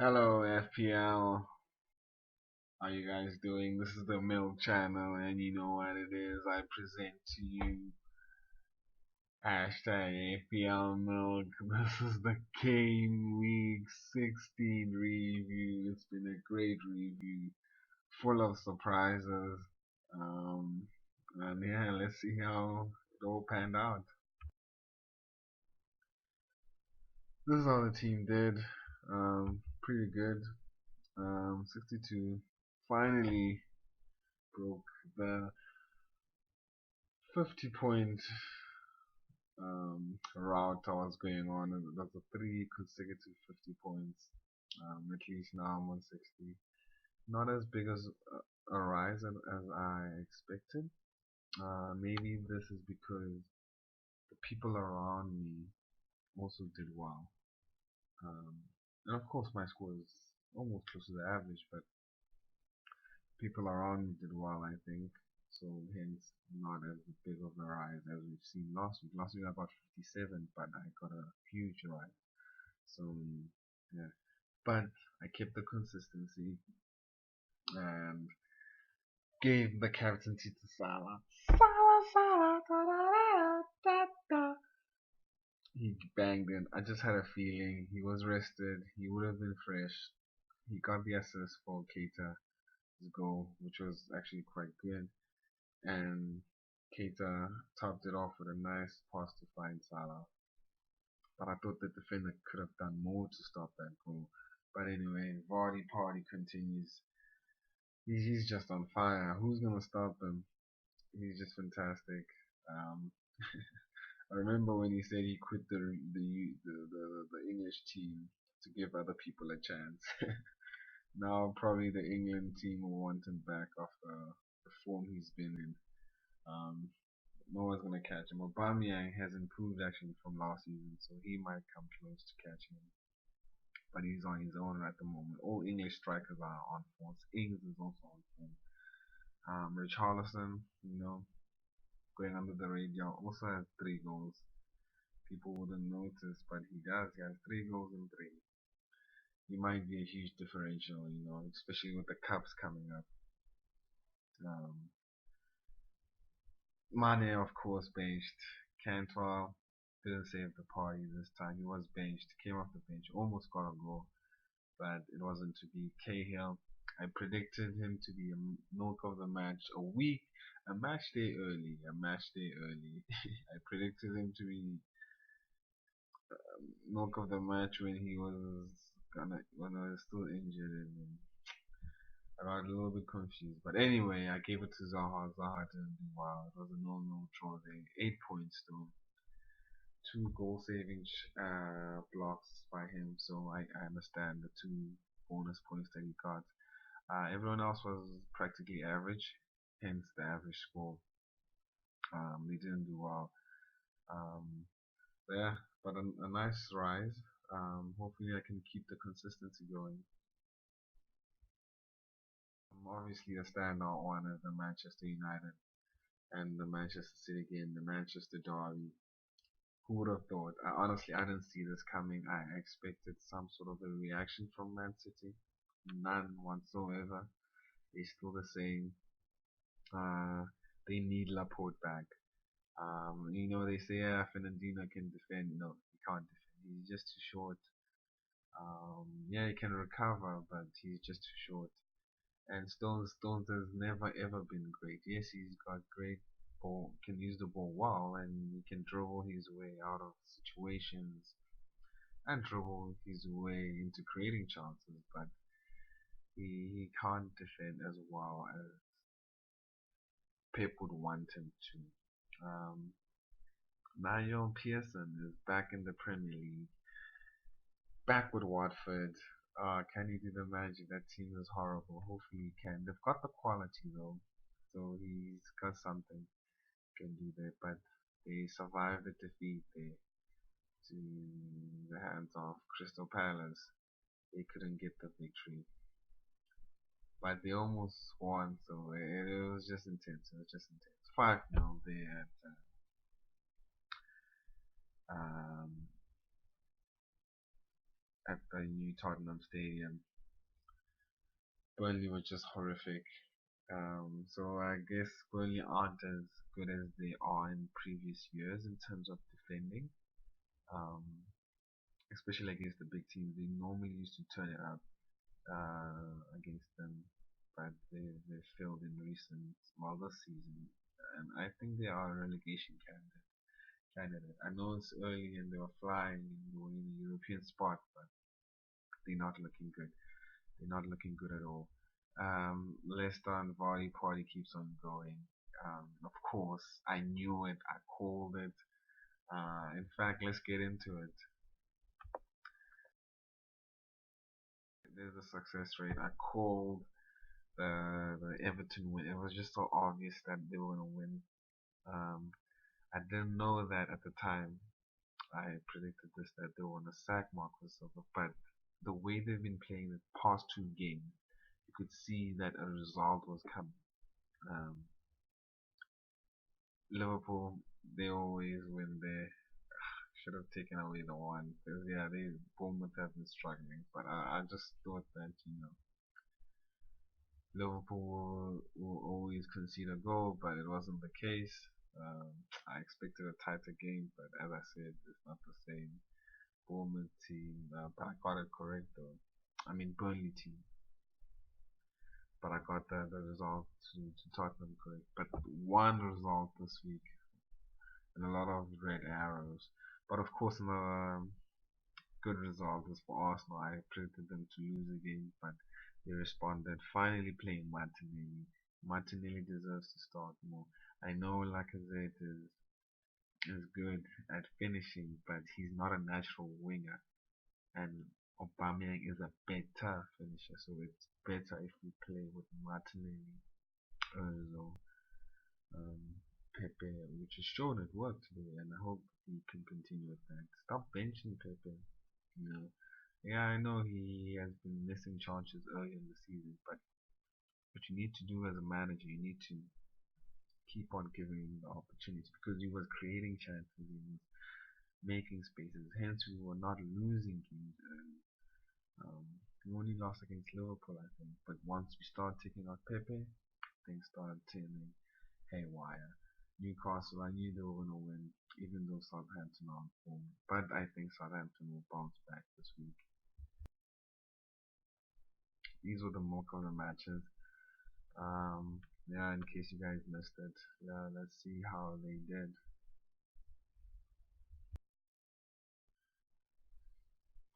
Hello FPL, how you guys doing? This is the Milk channel and you know what it is. I present to you hashtag FPL Milk. This is the Game Week 16 review. It's been a great review, full of surprises. Um, and yeah, let's see how it all panned out. This is how the team did. Pretty good. 62 finally broke the 50 point route I was going on. And that's a three consecutive 50 points. At least now I'm on 60. Not as big as a rise as I expected. Maybe this is because the people around me also did well. Um, and of course my score is almost close to the average, but people around me did well, I think. So hence not as big of a rise as we've seen last week. Last week I got 57, but I got a huge rise. So yeah, but I kept the consistency and gave the captaincy to Salah. Salah, Salah, da, da, da, da. He banged in. I just had a feeling he was rested. He would have been fresh. He got the assist for Keita's goal, which was actually quite good. And Keita topped it off with a nice pass to find Salah. But I thought the defender could have done more to stop that goal. But anyway, Vardy party continues. He's just on fire. Who's gonna stop him? He's just fantastic. Um, I remember when he said he quit the English team to give other people a chance. Now probably the England team will want him back after the form he's been in. Um, no one's gonna catch him. Aubameyang has improved actually from last season, so he might come close to catching him. But he's on his own at the moment. All English strikers are on form. Ings is also on form. Richarlison, going under the radar, also has 3 goals. People wouldn't notice, but he does. He has 3 goals in 3. He might be a huge differential, especially with the cups coming up. Um, Mane, of course, benched. Cantwell didn't save the party this time. He was benched, came off the bench, almost got a goal, but it wasn't to be. Cahill, I predicted him to be a milk of the match a match day early. I predicted him to be milk of the match when when I was still injured, and I got a little bit confused. But anyway, I gave it to Zaha. Zaha didn't do well. It was a no draw there. 8 points though. 2 goal saving blocks by him, so I understand the 2 bonus points that he got. Everyone else was practically average, hence the average score. They didn't do well. Um, yeah, but a nice rise. Hopefully, I can keep the consistency going. Obviously, the standout one is the Manchester United and the Manchester City game, the Manchester Derby. Who would have thought? Honestly, I didn't see this coming. I expected some sort of a reaction from Man City. None whatsoever. They're still the same. They need Laporte back. They say Fernandino can defend. No, he can't defend. He's just too short. Yeah, he can recover, but he's just too short. And Stones has never ever been great. Yes, he's got great ball, can use the ball well, and he can dribble his way out of situations and dribble his way into creating chances, but he can't defend as well as Pep would want him to. Nigel Pearson is back in the Premier League, back with Watford. Can he do the magic? That team is horrible. Hopefully he can. They've got the quality though, so he's got something can do there. But they survived the defeat there to the hands of Crystal Palace. They couldn't get the victory, but they almost won. So it was just intense. 5-0 there um, at the new Tottenham Stadium. Burnley was just horrific. So I guess Burnley aren't as good as they are in previous years in terms of defending. Um, Especially against the big teams, they normally used to turn it up against them, but they failed in recent, well, this season, and I think they are a relegation candidate. I know it's early and they were flying and they were in a European spot, but they're not looking good. They're not looking good at all. Leicester and Vardy party keeps on going. Of course, I knew it. I called it. In fact, let's get into it. There's a success rate. I called the Everton win. It was just so obvious that they were gonna win. Um, I didn't know that at the time. I predicted this that they were gonna sack Marcus Silva, but the way they've been playing the past two games, you could see that a result was coming. Um, Liverpool, they always win there. Should have taken away the one because yeah, they Bournemouth have been struggling, but I just thought that Liverpool will always concede a goal, but it wasn't the case. I expected a tighter game, but as I said, it's not the same Bournemouth team. But I got it correct though. I mean Burnley team, but I got the result to Tottenham correct. But one result this week and a lot of red arrows. But of course, another good result is for Arsenal. I predicted them to lose again, but they responded. Finally playing Martinelli. Martinelli deserves to start more. I know Lacazette is good at finishing, but he's not a natural winger. And Aubameyang is a better finisher, so it's better if we play with Martinelli, Ozil, um, Pepe, which has shown it worked today, and I hope he can continue with that. Stop benching Pepe, you know. Yeah, I know he has been missing chances early in the season, but what you need to do as a manager, you need to keep on giving him the opportunity because he was creating chances, he was making spaces. Hence, we were not losing games. Um, we only lost against Liverpool, I think. But once we started taking out Pepe, things started turning haywire. Newcastle, I knew they were going to win, even though Southampton are on form. But I think Southampton will bounce back this week. These were the Mokola matches. Yeah, in case you guys missed it, yeah, let's see how they did.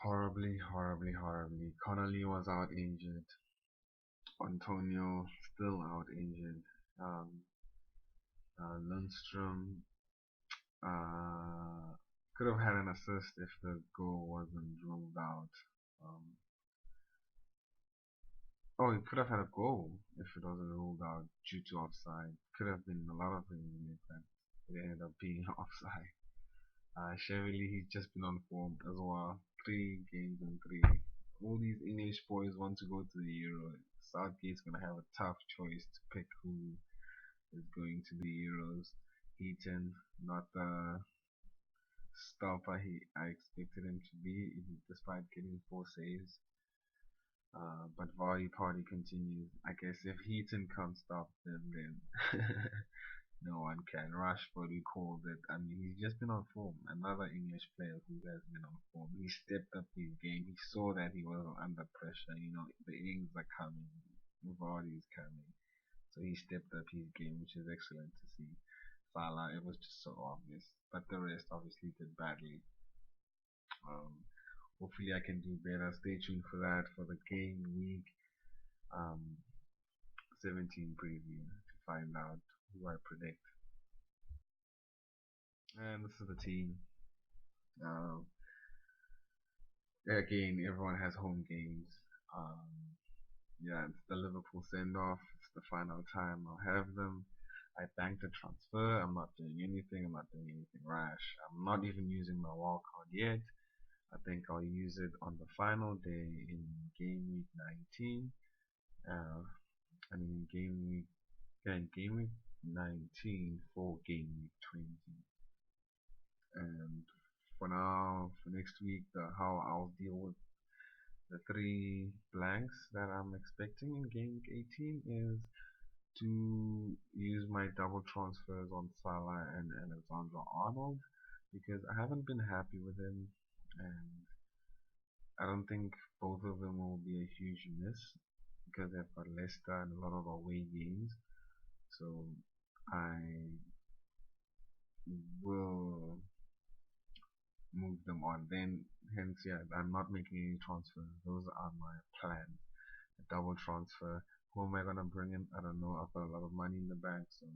Horribly, horribly, horribly. Connolly was out injured. Antonio still out injured. Um, Lundstrom uh, could have had an assist if the goal wasn't ruled out. Um, oh, he could have had a goal if it wasn't ruled out due to offside. Could have been a lot of things in it, but it ended up being offside. Chevrolet, he's just been on form as well. 3 games in 3. All these English boys want to go to the Euro. Southgate's gonna have a tough choice to pick who is going to the Euros. Heaton, not the stopper I expected him to be, despite getting 4 saves. But Vardy party continues. I guess if Heaton can't stop them, then no one can. Rashford, we called it. I mean, he's just been on form. Another English player who has been on form. He stepped up his game. He saw that he was under pressure. You know, the Ings are coming. Vardy is coming. So he stepped up his game, which is excellent to see. Salah, it was just so obvious. But the rest obviously did badly. Um, Hopefully I can do better. Stay tuned for that for the game week um, 17 preview to find out who I predict. And this is the team. Um, Again, everyone has home games. Um, yeah, it's the Liverpool send off. It's the final time I'll have them. I banked a transfer. I'm not doing anything. I'm not doing anything rash. I'm not even using my wild card yet. I think I'll use it on the final day in game week 19. Uh, I mean, game week 19 for game week 20. And for now, for next week, how I'll deal with the three blanks that I'm expecting in game week 18 is to use my double transfers on Salah and Alexander Arnold because I haven't been happy with him, and I don't think both of them will be a huge miss because they've got Leicester and a lot of away games. So I will move them on. Then, hence, yeah, I'm not making any transfers. Those are my plans. A double transfer. Who am I gonna bring in? I don't know. I've got a lot of money in the bank, so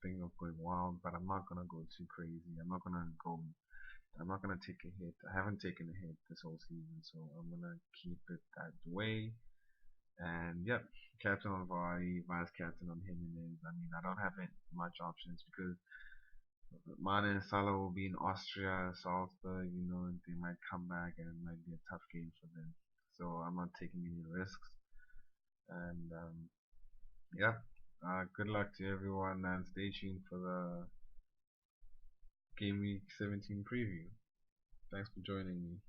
thinking of going wild. But I'm not gonna go too crazy. I'm not gonna go. I'm not gonna take a hit. I haven't taken a hit this whole season, so I'm gonna keep it that way. And yep, captain on Vardy, vice captain on Jimenez. I mean, I don't have much options because Mane and Salah will be in Austria, Salzburg, and they might come back and it might be a tough game for them. So I'm not taking any risks. And yeah, good luck to everyone and stay tuned for the Game Week 17 preview. Thanks for joining me.